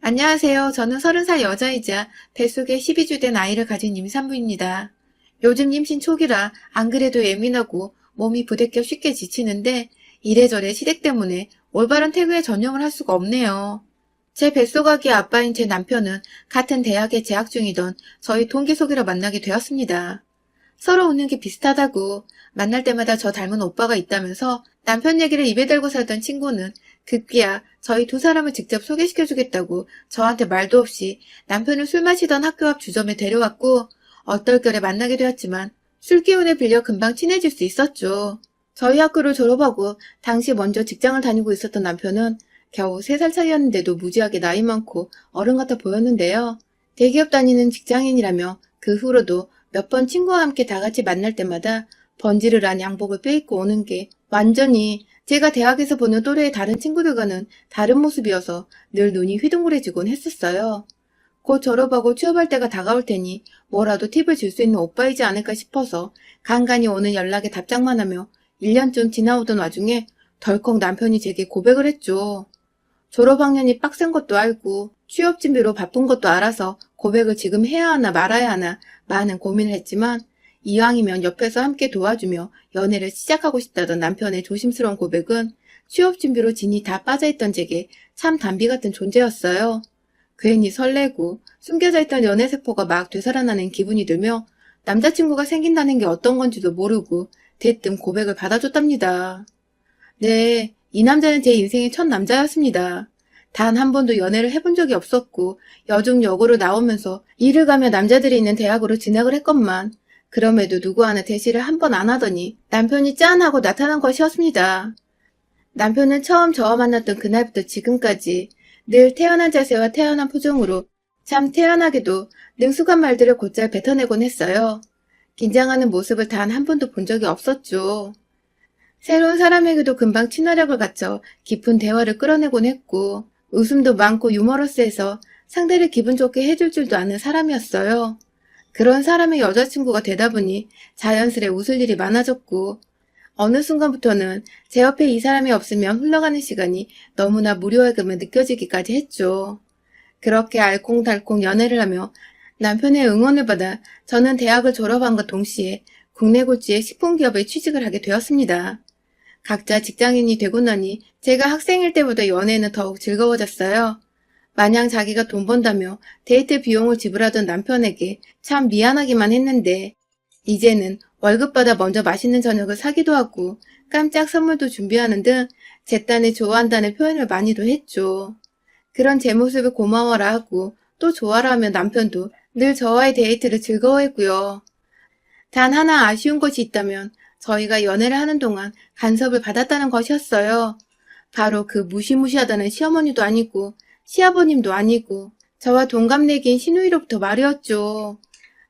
안녕하세요. 저는 30살 여자이자 뱃속에 12주 된 아이를 가진 임산부입니다. 요즘 임신 초기라 안 그래도 예민하고 몸이 부대껴 쉽게 지치는데 이래저래 시댁 때문에 올바른 태교에 전념을 할 수가 없네요. 제 뱃속아기 아빠인 제 남편은 같은 대학에 재학 중이던 저희 동기 소개로 만나게 되었습니다. 서로 웃는 게 비슷하다고 만날 때마다 저 닮은 오빠가 있다면서 남편 얘기를 입에 달고 살던 친구는 급기야 저희 두 사람을 직접 소개시켜주겠다고 저한테 말도 없이 남편을 술 마시던 학교 앞 주점에 데려왔고 얼떨결에 만나게 되었지만 술 기운을 빌려 금방 친해질 수 있었죠. 저희 학교를 졸업하고 당시 먼저 직장을 다니고 있었던 남편은 겨우 3살 차이였는데도 무지하게 나이 많고 어른 같아 보였는데요. 대기업 다니는 직장인이라며 그 후로도 몇 번 친구와 함께 다 같이 만날 때마다 번지르르한 양복을 빼입고 오는 게 완전히 제가 대학에서 보는 또래의 다른 친구들과는 다른 모습이어서 늘 눈이 휘둥그레지곤 했었어요. 곧 졸업하고 취업할 때가 다가올 테니 뭐라도 팁을 줄 수 있는 오빠이지 않을까 싶어서 간간히 오는 연락에 답장만 하며 1년쯤 지나오던 와중에 덜컥 남편이 제게 고백을 했죠. 졸업학년이 빡센 것도 알고 취업 준비로 바쁜 것도 알아서 고백을 지금 해야 하나 말아야 하나 많은 고민을 했지만 이왕이면 옆에서 함께 도와주며 연애를 시작하고 싶다던 남편의 조심스러운 고백은 취업 준비로 진이 다 빠져있던 제게 참 단비 같은 존재였어요. 괜히 설레고 숨겨져 있던 연애세포가 막 되살아나는 기분이 들며 남자친구가 생긴다는 게 어떤 건지도 모르고 대뜸 고백을 받아줬답니다. 네, 이 남자는 제 인생의 첫 남자였습니다. 단 한 번도 연애를 해본 적이 없었고 여중 여고로 나오면서 일을 가며 남자들이 있는 대학으로 진학을 했건만 그럼에도 누구 하나 대시를 한 번 안 하더니 남편이 짠 하고 나타난 것이었습니다. 남편은 처음 저와 만났던 그날부터 지금까지 늘 태연한 자세와 태연한 표정으로 참 태연하게도 능숙한 말들을 곧잘 뱉어내곤 했어요. 긴장하는 모습을 단 한 번도 본 적이 없었죠. 새로운 사람에게도 금방 친화력을 갖춰 깊은 대화를 끌어내곤 했고 웃음도 많고 유머러스해서 상대를 기분 좋게 해줄 줄도 아는 사람이었어요. 그런 사람의 여자친구가 되다 보니 자연스레 웃을 일이 많아졌고 어느 순간부터는 제 옆에 이 사람이 없으면 흘러가는 시간이 너무나 무료하게만 느껴지기까지 했죠. 그렇게 알콩달콩 연애를 하며 남편의 응원을 받아 저는 대학을 졸업함과 동시에 국내 굴지의 식품기업에 취직을 하게 되었습니다. 각자 직장인이 되고 나니 제가 학생일 때보다 연애는 더욱 즐거워졌어요. 마냥 자기가 돈 번다며 데이트 비용을 지불하던 남편에게 참 미안하기만 했는데 이제는 월급 받아 먼저 맛있는 저녁을 사기도 하고 깜짝 선물도 준비하는 등 제 딴을 좋아한다는 표현을 많이도 했죠. 그런 제 모습을 고마워라 하고 또 좋아라 하며 남편도 늘 저와의 데이트를 즐거워했고요. 단 하나 아쉬운 것이 있다면 저희가 연애를 하는 동안 간섭을 받았다는 것이었어요. 바로 그 무시무시하다는 시어머니도 아니고 시아버님도 아니고 저와 동갑내기인 시누이로부터 말이었죠.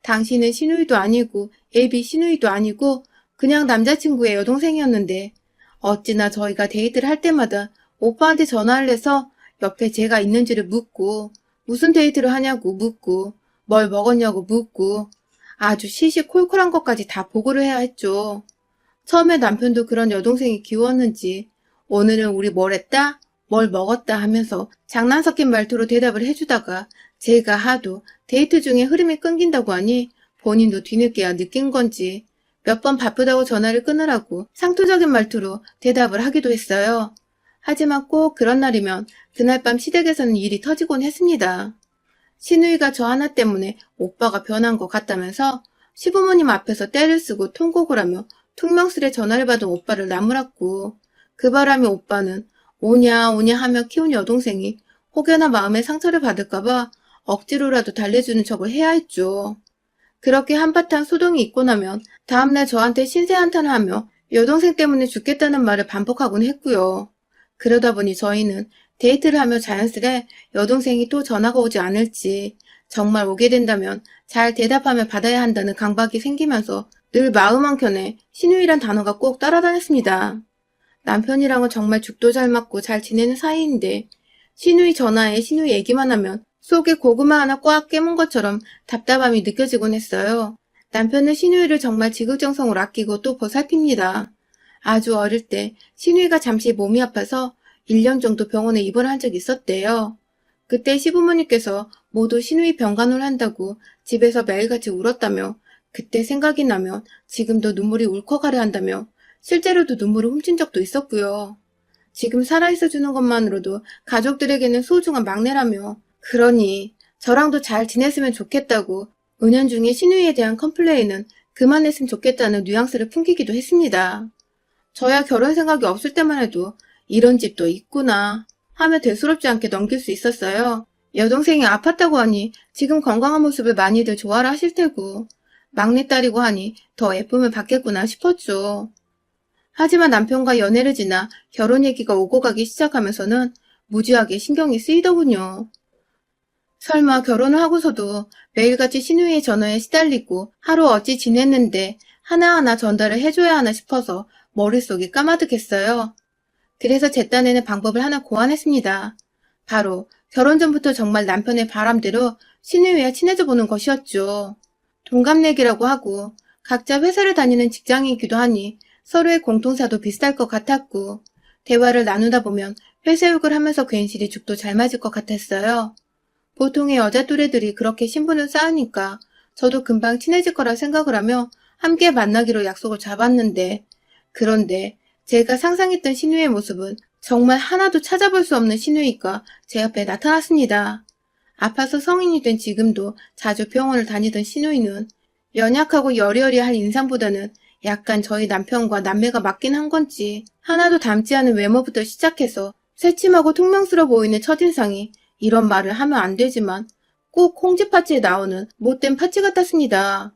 당신은 시누이도 아니고 애비 시누이도 아니고 그냥 남자친구의 여동생이었는데 어찌나 저희가 데이트를 할 때마다 오빠한테 전화를 해서 옆에 제가 있는지를 묻고 무슨 데이트를 하냐고 묻고 뭘 먹었냐고 묻고 아주 시시콜콜한 것까지 다 보고를 해야 했죠. 처음에 남편도 그런 여동생이 귀여웠는지 오늘은 우리 뭘 했다? 뭘 먹었다 하면서 장난 섞인 말투로 대답을 해주다가 제가 하도 데이트 중에 흐름이 끊긴다고 하니 본인도 뒤늦게야 느낀 건지 몇 번 바쁘다고 전화를 끊으라고 상투적인 말투로 대답을 하기도 했어요. 하지만 꼭 그런 날이면 그날 밤 시댁에서는 일이 터지곤 했습니다. 시누이가 저 하나 때문에 오빠가 변한 것 같다면서 시부모님 앞에서 떼를 쓰고 통곡을 하며 퉁명스레 전화를 받은 오빠를 나무랐고 그 바람에 오빠는 오냐 오냐 하며 키운 여동생이 혹여나 마음에 상처를 받을까봐 억지로라도 달래주는 척을 해야 했죠. 그렇게 한바탕 소동이 있고 나면 다음날 저한테 신세한탄을 하며 여동생 때문에 죽겠다는 말을 반복하곤 했고요. 그러다 보니 저희는 데이트를 하며 자연스레 여동생이 또 전화가 오지 않을지 정말 오게 된다면 잘 대답하며 받아야 한다는 강박이 생기면서 늘 마음 한켠에 시누이란 단어가 꼭 따라다녔습니다. 남편이랑은 정말 죽도 잘 맞고 잘 지내는 사이인데 시누이 전화에 시누이 얘기만 하면 속에 고구마 하나 꽉 깨문 것처럼 답답함이 느껴지곤 했어요. 남편은 시누이를 정말 지극정성으로 아끼고 또 보살핍니다. 아주 어릴 때 시누이가 잠시 몸이 아파서 1년 정도 병원에 입원한 적이 있었대요. 그때 시부모님께서 모두 시누이 병간호를 한다고 집에서 매일같이 울었다며 그때 생각이 나면 지금도 눈물이 울컥하려 한다며 실제로도 눈물을 훔친 적도 있었고요. 지금 살아있어 주는 것만으로도 가족들에게는 소중한 막내라며 그러니 저랑도 잘 지냈으면 좋겠다고 은연중에 시누이에 대한 컴플레인은 그만했으면 좋겠다는 뉘앙스를 풍기기도 했습니다. 저야 결혼 생각이 없을 때만 해도 이런 집도 있구나 하며 대수롭지 않게 넘길 수 있었어요. 여동생이 아팠다고 하니 지금 건강한 모습을 많이들 좋아라 하실 테고 막내딸이고 하니 더 예쁨을 받겠구나 싶었죠. 하지만 남편과 연애를 지나 결혼 얘기가 오고 가기 시작하면서는 무지하게 신경이 쓰이더군요. 설마 결혼을 하고서도 매일같이 시누이의 전화에 시달리고 하루 어찌 지냈는데 하나하나 전달을 해줘야 하나 싶어서 머릿속이 까마득했어요. 그래서 제 딴에는 방법을 하나 고안했습니다. 바로 결혼 전부터 정말 남편의 바람대로 시누이와 친해져 보는 것이었죠. 동갑내기라고 하고 각자 회사를 다니는 직장이기도 하니 서로의 공통사도 비슷할 것 같았고 대화를 나누다 보면 회사욕을 하면서 괜시리 죽도 잘 맞을 것 같았어요. 보통의 여자 또래들이 그렇게 신분을 쌓으니까 저도 금방 친해질 거라 생각을 하며 함께 만나기로 약속을 잡았는데 그런데 제가 상상했던 시누이의 모습은 정말 하나도 찾아볼 수 없는 시누이가 제 앞에 나타났습니다. 아파서 성인이 된 지금도 자주 병원을 다니던 시누이는 연약하고 여리여리한 인상보다는 약간 저희 남편과 남매가 맞긴 한 건지 하나도 닮지 않은 외모부터 시작해서 새침하고 퉁명스러워 보이는 첫인상이 이런 말을 하면 안 되지만 꼭 홍지파츠에 나오는 못된 파츠 같았습니다.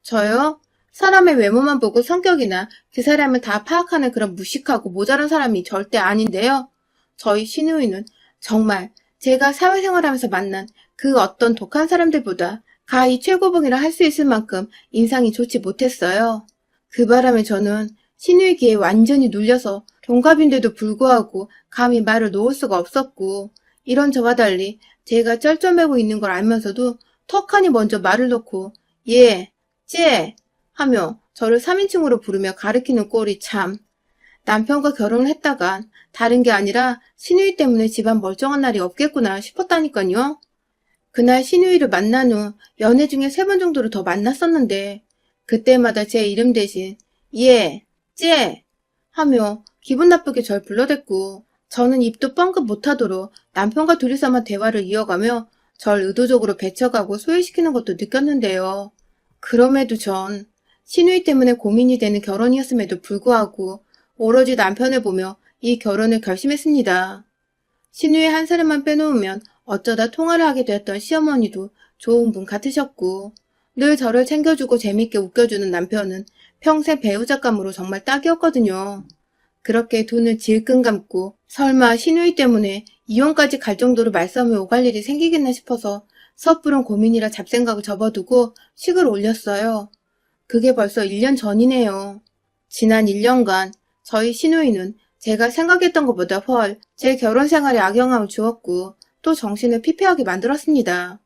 저요? 사람의 외모만 보고 성격이나 그 사람을 다 파악하는 그런 무식하고 모자란 사람이 절대 아닌데요. 저희 시누이는 정말 제가 사회생활하면서 만난 그 어떤 독한 사람들보다 가히 최고봉이라 할 수 있을 만큼 인상이 좋지 못했어요. 그 바람에 저는 시누이 귀에 완전히 눌려서 동갑인데도 불구하고 감히 말을 놓을 수가 없었고 이런 저와 달리 제가 쩔쩔매고 있는 걸 알면서도 턱하니 먼저 말을 놓고 예, 쟤 하며 저를 3인칭으로 부르며 가리키는 꼴이 참. 남편과 결혼을 했다간 다른 게 아니라 시누이 때문에 집안 멀쩡한 날이 없겠구나 싶었다니까요. 그날 시누이를 만난 후 연애 중에 3번 정도를 더 만났었는데 그때마다 제 이름 대신 예, 쟤 하며 기분 나쁘게 절 불러댔고 저는 입도 뻥끗 못하도록 남편과 둘이서만 대화를 이어가며 절 의도적으로 배척하고 소외시키는 것도 느꼈는데요. 그럼에도 전 시누이 때문에 고민이 되는 결혼이었음에도 불구하고 오로지 남편을 보며 이 결혼을 결심했습니다. 시누이 한 사람만 빼놓으면 어쩌다 통화를 하게 되었던 시어머니도 좋은 분 같으셨고 늘 저를 챙겨주고 재밌게 웃겨주는 남편은 평생 배우자감으로 정말 딱이었거든요. 그렇게 돈을 질끈 감고 설마 시누이 때문에 이혼까지 갈 정도로 말싸움이 오갈 일이 생기겠나 싶어서 섣부른 고민이라 잡생각을 접어두고 식을 올렸어요. 그게 벌써 1년 전이네요. 지난 1년간 저희 시누이는 제가 생각했던 것보다 훨 제 결혼 생활에 악영향을 주었고 또 정신을 피폐하게 만들었습니다.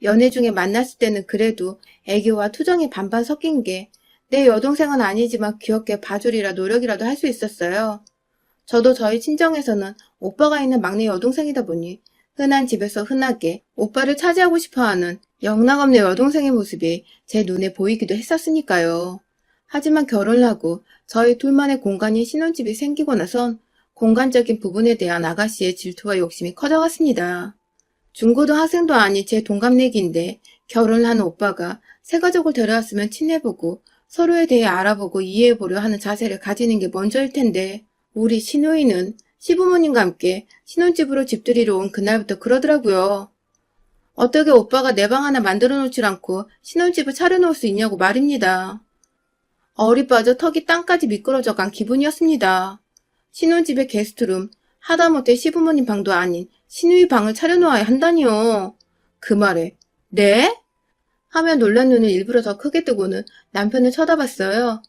연애 중에 만났을 때는 그래도 애교와 투정이 반반 섞인 게 내 여동생은 아니지만 귀엽게 봐주리라 노력이라도 할 수 있었어요. 저도 저희 친정에서는 오빠가 있는 막내 여동생이다 보니 흔한 집에서 흔하게 오빠를 차지하고 싶어하는 영락없는 여동생의 모습이 제 눈에 보이기도 했었으니까요. 하지만 결혼을 하고 저희 둘만의 공간인 신혼집이 생기고 나선 공간적인 부분에 대한 아가씨의 질투와 욕심이 커져갔습니다. 중고등학생도 아닌 제 동갑내기인데 결혼을 한 오빠가 새 가족을 데려왔으면 친해보고 서로에 대해 알아보고 이해해보려 하는 자세를 가지는 게 먼저일 텐데 우리 시누이는 시부모님과 함께 신혼집으로 집들이러 온 그날부터 그러더라고요. 어떻게 오빠가 내 방 하나 만들어 놓질 않고 신혼집을 차려놓을 수 있냐고 말입니다. 얼이 빠져 턱이 땅까지 미끄러져 간 기분이었습니다. 신혼집의 게스트룸, 하다못해 시부모님 방도 아닌 시누이 방을 차려놓아야 한다니요. 그 말에 네? 하며 놀란 눈을 일부러 더 크게 뜨고는 남편을 쳐다봤어요.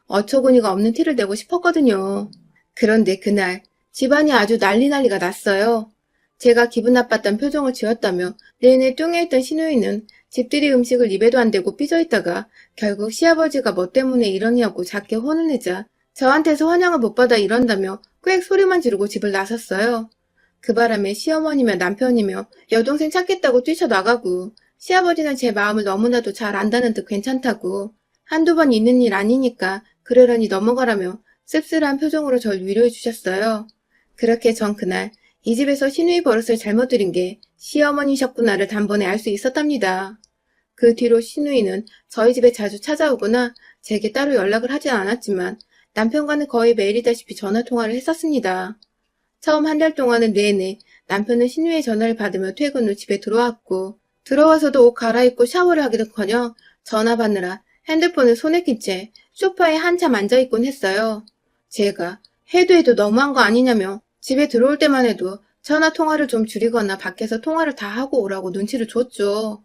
어처구니가 없는 티를 내고 싶었거든요. 그런데 그날 집안이 아주 난리가 났어요. 제가 기분 나빴던 표정을 지었다며 내내 뚱해있던 시누이는 집들이 음식을 입에도 안 대고 삐져있다가 결국 시아버지가 뭐 때문에 이러냐고 작게 혼을 내자 저한테서 환영을 못 받아 이런다며 꽥 소리만 지르고 집을 나섰어요. 그 바람에 시어머니며 남편이며 여동생 찾겠다고 뛰쳐나가고 시아버지는 제 마음을 너무나도 잘 안다는 듯 괜찮다고 한두 번 있는 일 아니니까 그러려니 넘어가라며 씁쓸한 표정으로 절 위로해 주셨어요. 그렇게 전 그날 이 집에서 시누이 버릇을 잘못 들인 게 시어머니셨구나를 단번에 알 수 있었답니다. 그 뒤로 시누이는 저희 집에 자주 찾아오거나 제게 따로 연락을 하진 않았지만 남편과는 거의 매일이다시피 전화통화를 했었습니다. 처음 한 달 동안은 내내 남편은 시누이의 전화를 받으며 퇴근 후 집에 들어왔고 들어와서도 옷 갈아입고 샤워를 하기도커녕 전화 받느라 핸드폰을 손에 낀 채 소파에 한참 앉아있곤 했어요. 제가 해도 너무한 거 아니냐며 집에 들어올 때만 해도 전화 통화를 좀 줄이거나 밖에서 통화를 다 하고 오라고 눈치를 줬죠.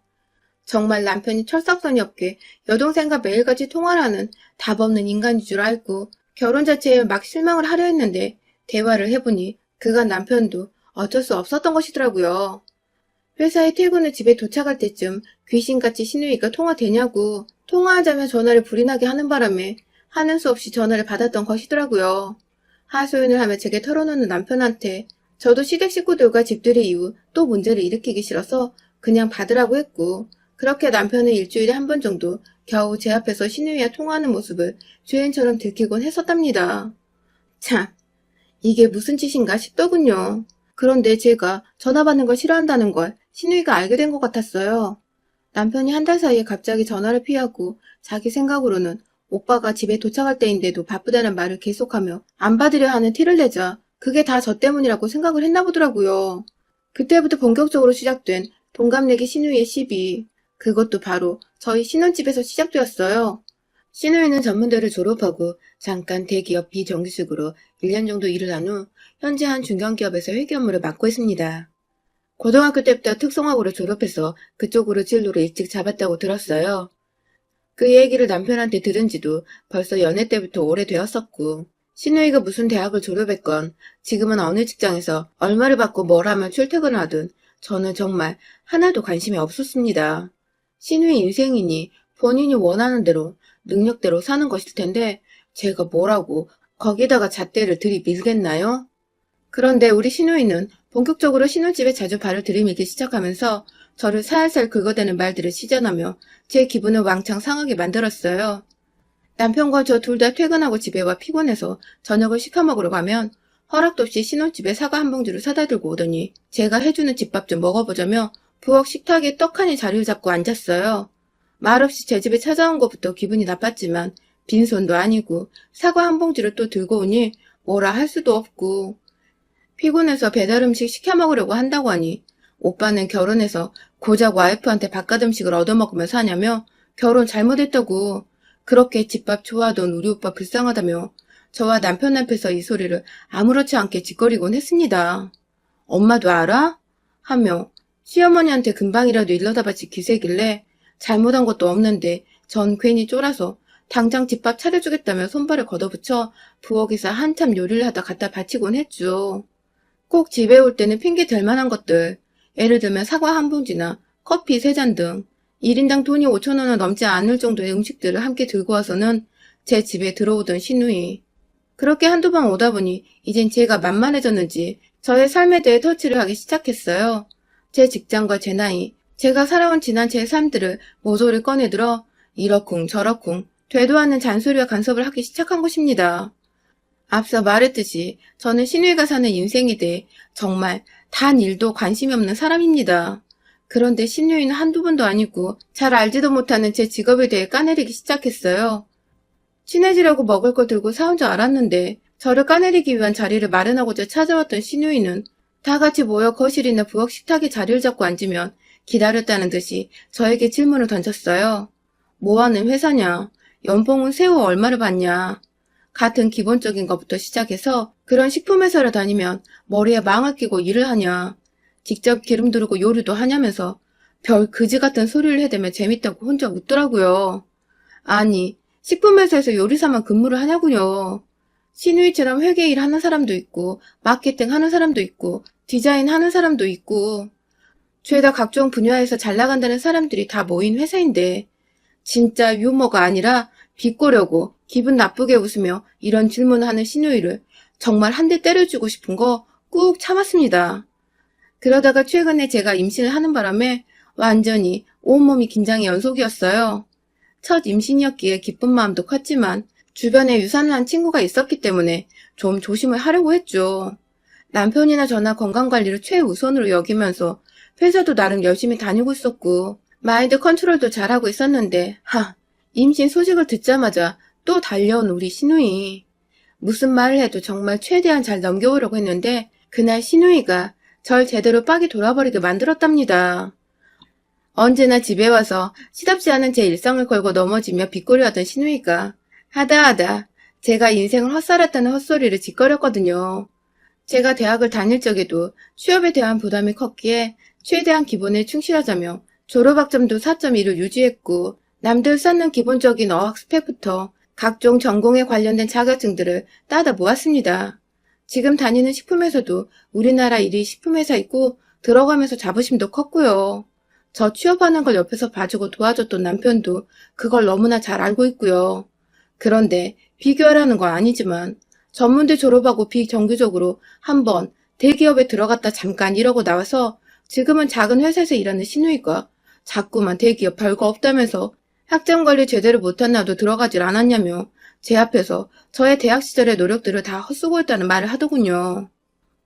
정말 남편이 철딱선이 없게 여동생과 매일같이 통화를 하는 답 없는 인간인 줄 알고 결혼 자체에 막 실망을 하려 했는데 대화를 해보니 그간 남편도 어쩔 수 없었던 것이더라고요. 회사에 퇴근 후 집에 도착할 때쯤 귀신같이 시누이가 통화되냐고 통화하자며 전화를 불이 나게 하는 바람에 하는 수 없이 전화를 받았던 것이더라고요. 하소연을 하며 제게 털어놓는 남편한테 저도 시댁 식구들과 집들이 이후 또 문제를 일으키기 싫어서 그냥 받으라고 했고 그렇게 남편은 일주일에 한 번 정도 겨우 제 앞에서 시누이와 통화하는 모습을 죄인처럼 들키곤 했었답니다. 참, 이게 무슨 짓인가 싶더군요. 그런데 제가 전화 받는 걸 싫어한다는 걸 시누이가 알게 된 것 같았어요. 남편이 한 달 사이에 갑자기 전화를 피하고 자기 생각으로는 오빠가 집에 도착할 때인데도 바쁘다는 말을 계속하며 안 받으려 하는 티를 내자 그게 다 저 때문이라고 생각을 했나 보더라고요. 그때부터 본격적으로 시작된 동갑내기 시누이의 시비. 그것도 바로 저희 신혼집에서 시작되었어요. 시누이는 전문대를 졸업하고 잠깐 대기업 비정규직으로 1년 정도 일을 한 후 현재 한 중견기업에서 회계 업무를 맡고 있습니다. 고등학교 때부터 특성화고를 졸업해서 그쪽으로 진로를 일찍 잡았다고 들었어요. 그 얘기를 남편한테 들은 지도 벌써 연애 때부터 오래되었었고 시누이가 무슨 대학을 졸업했건 지금은 어느 직장에서 얼마를 받고 뭘 하면 출퇴근을 하든 저는 정말 하나도 관심이 없었습니다. 시누이 인생이니 본인이 원하는 대로 능력대로 사는 것일 텐데 제가 뭐라고 거기다가 잣대를 들이밀겠나요? 그런데 우리 시누이는 본격적으로 신혼집에 자주 발을 들이밀기 시작하면서 저를 살살 긁어대는 말들을 시전하며 제 기분을 왕창 상하게 만들었어요. 남편과 저 둘 다 퇴근하고 집에 와 피곤해서 저녁을 시켜 먹으러 가면 허락도 없이 신혼집에 사과 한 봉지를 사다 들고 오더니 제가 해주는 집밥 좀 먹어보자며 부엌 식탁에 떡하니 자리를 잡고 앉았어요. 말없이 제 집에 찾아온 것부터 기분이 나빴지만 빈손도 아니고 사과 한 봉지를 또 들고 오니 뭐라 할 수도 없고 피곤해서 배달 음식 시켜 먹으려고 한다고 하니 오빠는 결혼해서 고작 와이프한테 바깥 음식을 얻어먹으며 사냐며 결혼 잘못했다고 그렇게 집밥 좋아하던 우리 오빠 불쌍하다며 저와 남편 앞에서 이 소리를 아무렇지 않게 짓거리곤 했습니다. 엄마도 알아? 하며 시어머니한테 금방이라도 일러다 바칠 기세길래 잘못한 것도 없는데 전 괜히 쫄아서 당장 집밥 차려주겠다며 손발을 걷어붙여 부엌에서 한참 요리를 하다 갖다 바치곤 했죠. 꼭 집에 올 때는 핑계 댈 만한 것들, 예를 들면 사과 한 봉지나 커피 3잔 등 1인당 돈이 5,000원은 넘지 않을 정도의 음식들을 함께 들고 와서는 제 집에 들어오던 시누이. 그렇게 한두 번 오다 보니 이젠 제가 만만해졌는지 저의 삶에 대해 터치를 하기 시작했어요. 제 직장과 제 나이, 제가 살아온 지난 제 삶들을 모조리 꺼내들어 이러쿵 저러쿵 되도 않는 잔소리와 간섭을 하기 시작한 것입니다. 앞서 말했듯이 저는 시누이가 사는 인생에 대해 정말 단 일도 관심이 없는 사람입니다. 그런데 시누이는 한두 번도 아니고 잘 알지도 못하는 제 직업에 대해 까내리기 시작했어요. 친해지려고 먹을 걸 들고 사온 줄 알았는데 저를 까내리기 위한 자리를 마련하고자 찾아왔던 시누이는 다 같이 모여 거실이나 부엌 식탁에 자리를 잡고 앉으면 기다렸다는 듯이 저에게 질문을 던졌어요. 뭐하는 회사냐? 연봉은 세후 얼마를 받냐? 같은 기본적인 것부터 시작해서 그런 식품회사를 다니면 머리에 망을 끼고 일을 하냐? 직접 기름 두르고 요리도 하냐면서 별 그지 같은 소리를 해대며 재밌다고 혼자 웃더라고요. 아니, 식품회사에서 요리사만 근무를 하냐고요. 시누이처럼 회계 일 하는 사람도 있고 마케팅 하는 사람도 있고 디자인 하는 사람도 있고 죄다 각종 분야에서 잘 나간다는 사람들이 다 모인 회사인데 진짜 유머가 아니라 비꼬려고 기분 나쁘게 웃으며 이런 질문을 하는 시누이를 정말 한 대 때려주고 싶은 거 꾹 참았습니다. 그러다가 최근에 제가 임신을 하는 바람에 완전히 온몸이 긴장의 연속이었어요. 첫 임신이었기에 기쁜 마음도 컸지만 주변에 유산을 한 친구가 있었기 때문에 좀 조심을 하려고 했죠. 남편이나 저나 건강관리를 최우선으로 여기면서 회사도 나름 열심히 다니고 있었고 마인드 컨트롤도 잘하고 있었는데 임신 소식을 듣자마자 또 달려온 우리 시누이. 무슨 말을 해도 정말 최대한 잘 넘겨오려고 했는데 그날 시누이가 절 제대로 빡이 돌아버리게 만들었답니다. 언제나 집에 와서 시답지 않은 제 일상을 걸고 넘어지며 빗꼬리하던 시누이가 하다 제가 인생을 헛살았다는 헛소리를 짓거렸거든요. 제가 대학을 다닐 적에도 취업에 대한 부담이 컸기에 최대한 기본에 충실하자며 졸업학점도 4.2를 유지했고 남들 쌓는 기본적인 어학 스펙부터 각종 전공에 관련된 자격증들을 따다 모았습니다. 지금 다니는 식품회사도 우리나라 1위 식품회사 있고 들어가면서 자부심도 컸고요. 저 취업하는 걸 옆에서 봐주고 도와줬던 남편도 그걸 너무나 잘 알고 있고요. 그런데 비교하라는 건 아니지만 전문대 졸업하고 비정규직으로 한번 대기업에 들어갔다 잠깐 일하고 나와서 지금은 작은 회사에서 일하는 시누이가 자꾸만 대기업 별거 없다면서 학점 관리 제대로 못한 나도 들어가질 않았냐며 제 앞에서 저의 대학 시절의 노력들을 다 헛수고했다는 말을 하더군요.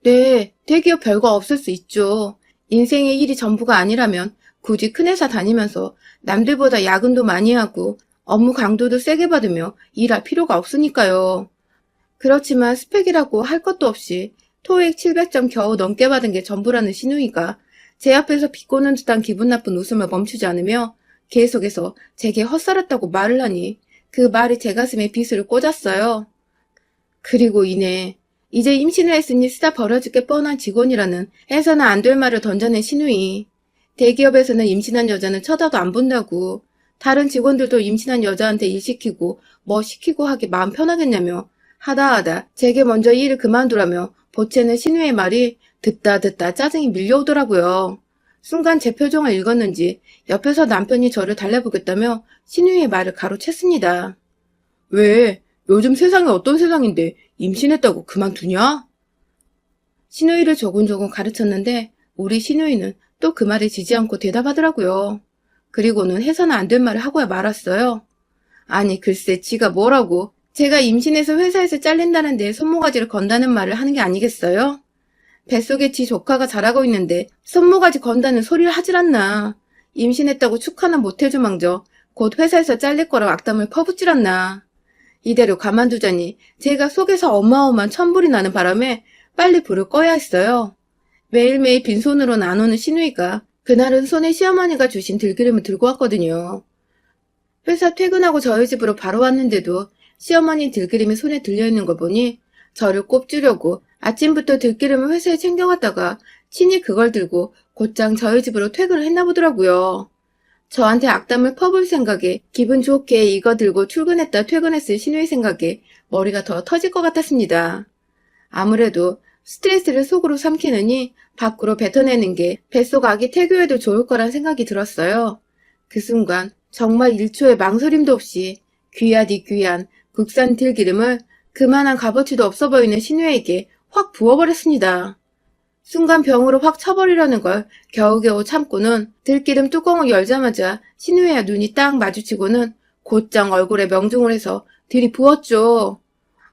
네, 대기업 별거 없을 수 있죠. 인생의 일이 전부가 아니라면 굳이 큰 회사 다니면서 남들보다 야근도 많이 하고 업무 강도도 세게 받으며 일할 필요가 없으니까요. 그렇지만 스펙이라고 할 것도 없이 토익 700점 겨우 넘게 받은 게 전부라는 시누이가 제 앞에서 비꼬는 듯한 기분 나쁜 웃음을 멈추지 않으며 계속해서 제게 헛살았다고 말을 하니 그 말이 제 가슴에 비수를 꽂았어요. 그리고 이내 이제 임신을 했으니 쓰다 버려질 게 뻔한 직원이라는 해서는 안 될 말을 던져낸 시누이. 대기업에서는 임신한 여자는 쳐다도 안 본다고 다른 직원들도 임신한 여자한테 일 시키고 뭐 시키고 하기 마음 편하겠냐며 하다 제게 먼저 이 일을 그만두라며 보채는 시누이의 말이 듣다 짜증이 밀려오더라고요. 순간 제 표정을 읽었는지 옆에서 남편이 저를 달래보겠다며 시누이의 말을 가로챘습니다. 왜? 요즘 세상이 어떤 세상인데 임신했다고 그만두냐? 시누이를 조곤조곤 가르쳤는데 우리 시누이는 또 그 말에 지지 않고 대답하더라고요. 그리고는 해서는 안 될 말을 하고야 말았어요. 아니 글쎄 지가 뭐라고 제가 임신해서 회사에서 잘린다는데 손모가지를 건다는 말을 하는 게 아니겠어요? 뱃속에 지 조카가 자라고 있는데 손모가지 건다는 소리를 하질 않나. 임신했다고 축하는 못해주망저 곧 회사에서 잘릴 거라고 악담을 퍼붓질 않나. 이대로 가만두자니 제가 속에서 어마어마한 천불이 나는 바람에 빨리 불을 꺼야 했어요. 매일매일 빈손으로 나누는 시누이가 그날은 손에 시어머니가 주신 들기름을 들고 왔거든요. 회사 퇴근하고 저희 집으로 바로 왔는데도 시어머니 들기름이 손에 들려있는 걸 보니 저를 꼽주려고 아침부터 들기름을 회사에 챙겨갔다가 친히 그걸 들고 곧장 저희 집으로 퇴근을 했나 보더라고요. 저한테 악담을 퍼볼 생각에 기분 좋게 이거 들고 출근했다 퇴근했을 시누이 생각에 머리가 더 터질 것 같았습니다. 아무래도 스트레스를 속으로 삼키느니 밖으로 뱉어내는 게 뱃속 아기 태교에도 좋을 거란 생각이 들었어요. 그 순간 정말 1초의 망설임도 없이 귀하디 귀한 국산 들기름을 그만한 값어치도 없어 보이는 시누에게 확 부어버렸습니다. 순간 병으로 확 쳐버리려는 걸 겨우겨우 참고는 들기름 뚜껑을 열자마자 시누이와 눈이 딱 마주치고는 곧장 얼굴에 명중을 해서 들이부었죠.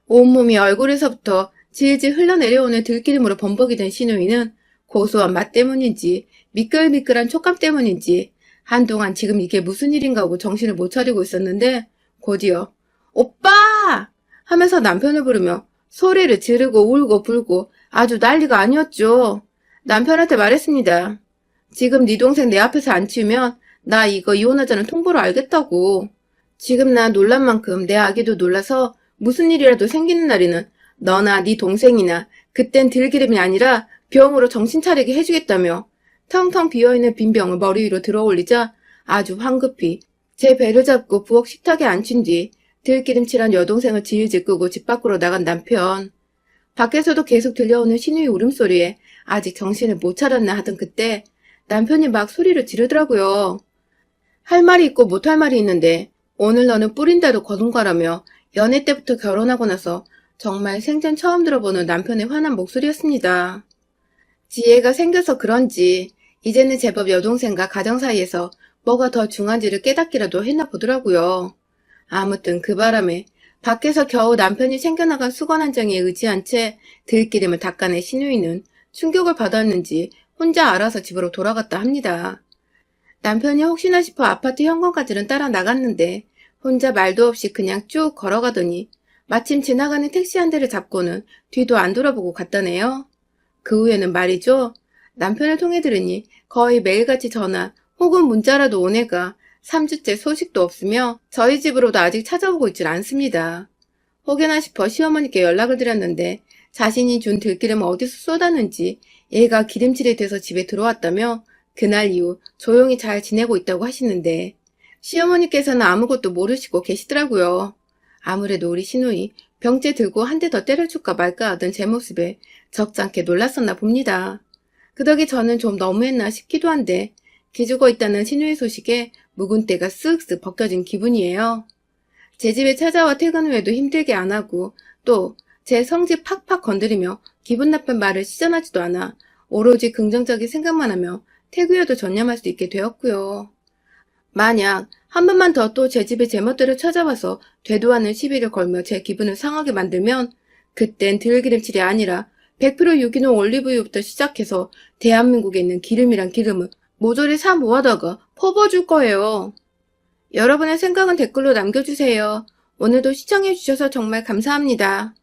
온몸이 얼굴에서부터 질질 흘러내려오는 들기름으로 범벅이 된 시누이는 고소한 맛 때문인지 미끌미끌한 촉감 때문인지 한동안 지금 이게 무슨 일인가 하고 정신을 못 차리고 있었는데 곧이어 오빠! 하면서 남편을 부르며 소리를 지르고 울고 불고 아주 난리가 아니었죠. 남편한테 말했습니다. 지금 네 동생 내 앞에서 안 치우면 나 이거 이혼하자는 통보를 알겠다고. 지금 나 놀란 만큼 내 아기도 놀라서 무슨 일이라도 생기는 날에는 너나 네 동생이나 그땐 들기름이 아니라 병으로 정신 차리게 해주겠다며 텅텅 비어있는 빈 병을 머리 위로 들어 올리자 아주 황급히 제 배를 잡고 부엌 식탁에 앉힌 뒤 들기름칠한 여동생을 질질 끄고 집 밖으로 나간 남편. 밖에서도 계속 들려오는 시누이 울음소리에 아직 정신을 못 차렸나 하던 그때 남편이 막 소리를 지르더라고요. 할 말이 있고 못할 말이 있는데 오늘 너는 뿌린다도 거둔거라며 연애 때부터 결혼하고 나서 정말 생전 처음 들어보는 남편의 화난 목소리였습니다. 지혜가 생겨서 그런지 이제는 제법 여동생과 가정 사이에서 뭐가 더 중요한지를 깨닫기라도 했나 보더라고요. 아무튼 그 바람에 밖에서 겨우 남편이 챙겨나간 수건 한 장에 의지한 채 들기름을 닦아낸 시누이는 충격을 받았는지 혼자 알아서 집으로 돌아갔다 합니다. 남편이 혹시나 싶어 아파트 현관까지는 따라 나갔는데 혼자 말도 없이 그냥 쭉 걸어가더니 마침 지나가는 택시 한 대를 잡고는 뒤도 안 돌아보고 갔다네요. 그 후에는 말이죠. 남편을 통해 들으니 거의 매일같이 전화 혹은 문자라도 온 애가 3주째 소식도 없으며 저희 집으로도 아직 찾아오고 있질 않습니다. 혹여나 싶어 시어머니께 연락을 드렸는데 자신이 준 들기름을 어디서 쏟았는지 얘가 기름칠이 돼서 집에 들어왔다며 그날 이후 조용히 잘 지내고 있다고 하시는데 시어머니께서는 아무것도 모르시고 계시더라고요. 아무래도 우리 시누이 병째 들고 한 대 더 때려줄까 말까 하던 제 모습에 적잖게 놀랐었나 봅니다. 그 덕에 저는 좀 너무했나 싶기도 한데 기죽어 있다는 시누이 소식에 묵은 때가 쓱쓱 벗겨진 기분이에요. 제 집에 찾아와 퇴근 후에도 힘들게 안 하고 또 제 성질 팍팍 건드리며 기분 나쁜 말을 시전하지도 않아 오로지 긍정적인 생각만 하며 태그여도 전념할 수 있게 되었고요. 만약 한 번만 더 또 제 집에 제멋대로 찾아와서 되도 않는 시비를 걸며 제 기분을 상하게 만들면 그땐 들기름칠이 아니라 100% 유기농 올리브유부터 시작해서 대한민국에 있는 기름이란 기름을 모조리 사 모아다가 퍼부어줄 거예요. 여러분의 생각은 댓글로 남겨주세요. 오늘도 시청해주셔서 정말 감사합니다.